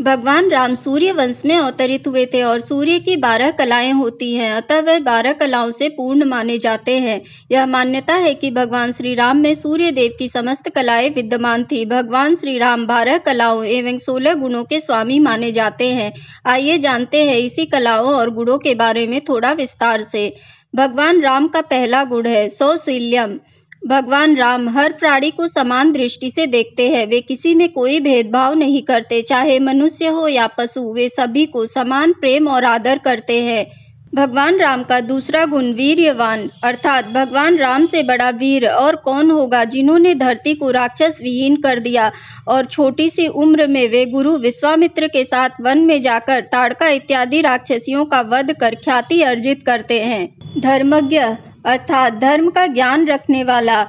भगवान राम सूर्य वंश में अवतरित हुए थे और सूर्य की 12 कलाएं होती हैं, अतः वह 12 कलाओं से पूर्ण माने जाते हैं। यह मान्यता है कि भगवान श्री राम में सूर्य देव की समस्त कलाएं विद्यमान थी। भगवान श्री राम 12 कलाओं एवं 16 गुणों के स्वामी माने जाते हैं। आइए जानते हैं इसी कलाओं और गुणों के बारे में थोड़ा विस्तार से। भगवान राम का पहला गुण है सौशील्यम। भगवान राम हर प्राणी को समान दृष्टि से देखते हैं। वे किसी में कोई भेदभाव नहीं करते, चाहे मनुष्य हो या पशु, वे सभी को समान प्रेम और आदर करते हैं। भगवान राम का दूसरा गुण वीर्यवान, अर्थात भगवान राम से बड़ा वीर और कौन होगा, जिन्होंने धरती को राक्षस विहीन कर दिया और छोटी सी उम्र में वे गुरु विश्वामित्र के साथ वन में जाकर ताड़का इत्यादि राक्षसियों का वध कर ख्याति अर्जित करते हैं। धर्मज्ञ, अर्थात धर्म का ज्ञान रखने वाला।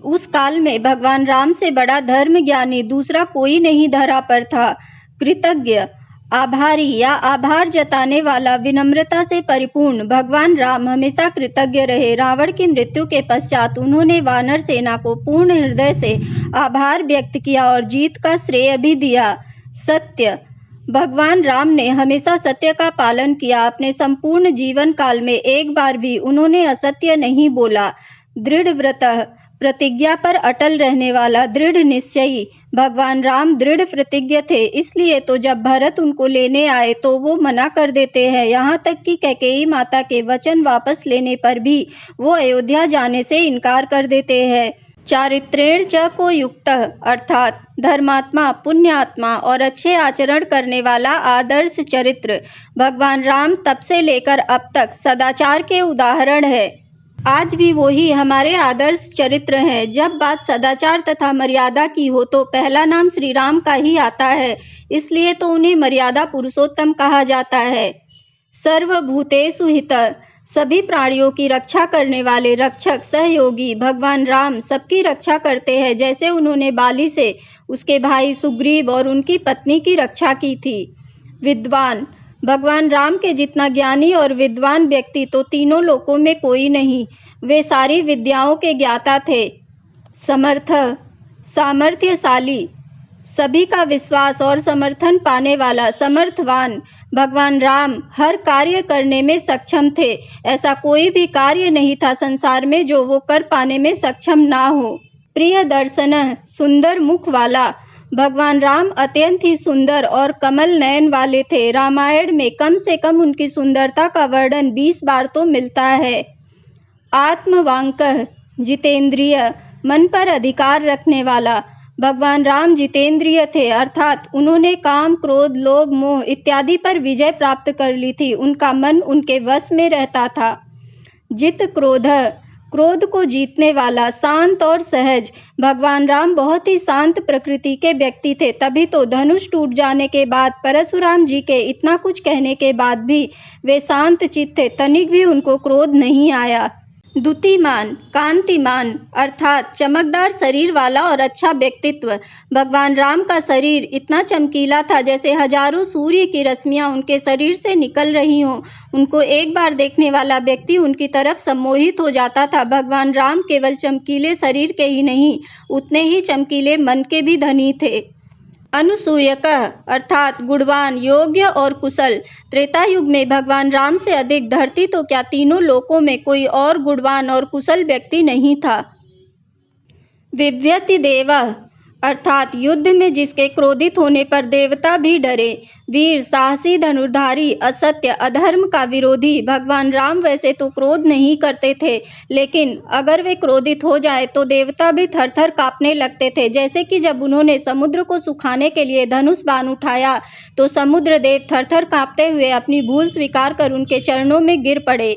उस काल में भगवान राम से बड़ा धर्म ज्ञानी दूसरा कोई नहीं धरा पर था। कृतज्ञ, आभारी या आभार जताने वाला, विनम्रता से परिपूर्ण। भगवान राम हमेशा कृतज्ञ रहे। रावण की मृत्यु के पश्चात उन्होंने वानर सेना को पूर्ण हृदय से आभार व्यक्त किया और जीत का श्रेय भी दिया। सत्य, भगवान राम ने हमेशा सत्य का पालन किया। अपने संपूर्ण जीवन काल में एक बार भी उन्होंने असत्य नहीं बोला। दृढ़ व्रतः, प्रतिज्ञा पर अटल रहने वाला, दृढ़ निश्चयी। भगवान राम दृढ़ प्रतिज्ञ थे, इसलिए तो जब भरत उनको लेने आए तो वो मना कर देते हैं। यहाँ तक कि कैकेयी माता के वचन वापस लेने पर भी वो अयोध्या जाने से इनकार कर देते हैं। चारित्रेण च को युक्तः, अर्थात धर्मात्मा, पुण्यात्मा और अच्छे आचरण करने वाला आदर्श चरित्र। भगवान राम तब से लेकर अब तक सदाचार के उदाहरण है। आज भी वही हमारे आदर्श चरित्र हैं। जब बात सदाचार तथा मर्यादा की हो तो पहला नाम श्री राम का ही आता है, इसलिए तो उन्हें मर्यादा पुरुषोत्तम कहा जाता है। सर्वभूतेषु हितः, सभी प्राणियों की रक्षा करने वाले रक्षक, सहयोगी। भगवान राम सबकी रक्षा करते हैं, जैसे उन्होंने बाली से, उसके भाई सुग्रीव और उनकी पत्नी की रक्षा की थी। विद्वान, भगवान राम के जितना ज्ञानी और विद्वान व्यक्ति तो तीनों लोकों में कोई नहीं। वे सारी विद्याओं के ज्ञाता थे। समर्थ, सामर्थ्यशाली, सभी का विश्वास और समर्थन पाने वाला, समर्थवान। भगवान राम हर कार्य करने में सक्षम थे। ऐसा कोई भी कार्य नहीं था संसार में जो वो कर पाने में सक्षम ना हो। प्रिय दर्शन, सुंदर मुख वाला। भगवान राम अत्यंत ही सुंदर और कमल नयन वाले थे। रामायण में कम से कम उनकी सुंदरता का वर्णन 20 बार तो मिलता है। आत्मवांकः, जितेंद्रिय, मन पर अधिकार रखने वाला। भगवान राम जितेंद्रिय थे, अर्थात उन्होंने काम, क्रोध, लोभ, मोह इत्यादि पर विजय प्राप्त कर ली थी। उनका मन उनके वश में रहता था। जित क्रोधः, क्रोध को जीतने वाला, शांत और सहज। भगवान राम बहुत ही शांत प्रकृति के व्यक्ति थे, तभी तो धनुष टूट जाने के बाद परशुराम जी के इतना कुछ कहने के बाद भी वे शांत चित्त थे, तनिक भी उनको क्रोध नहीं आया। द्युतिमान, कांतिमान, अर्थात चमकदार शरीर वाला और अच्छा व्यक्तित्व। भगवान राम का शरीर इतना चमकीला था जैसे हजारों सूर्य की रश्मियां उनके शरीर से निकल रही हों। उनको एक बार देखने वाला व्यक्ति उनकी तरफ सम्मोहित हो जाता था। भगवान राम केवल चमकीले शरीर के ही नहीं, उतने ही चमकीले मन के भी धनी थे। अनुसूयकः, अर्थात गुणवान, योग्य और कुशल। त्रेता युग में भगवान राम से अधिक धरती तो क्या तीनों लोकों में कोई और गुणवान और कुशल व्यक्ति नहीं था। बिभ्यति देवः, अर्थात युद्ध में जिसके क्रोधित होने पर देवता भी डरे। वीर, साहसी, धनुर्धारी, असत्य, अधर्म का विरोधी। भगवान राम वैसे तो क्रोध नहीं करते थे, लेकिन अगर वे क्रोधित हो जाए तो देवता भी थरथर कांपने लगते थे। जैसे कि जब उन्होंने समुद्र को सुखाने के लिए धनुष बाण उठाया तो समुद्र देव थरथर कांपते हुए अपनी भूल स्वीकार कर उनके चरणों में गिर पड़े।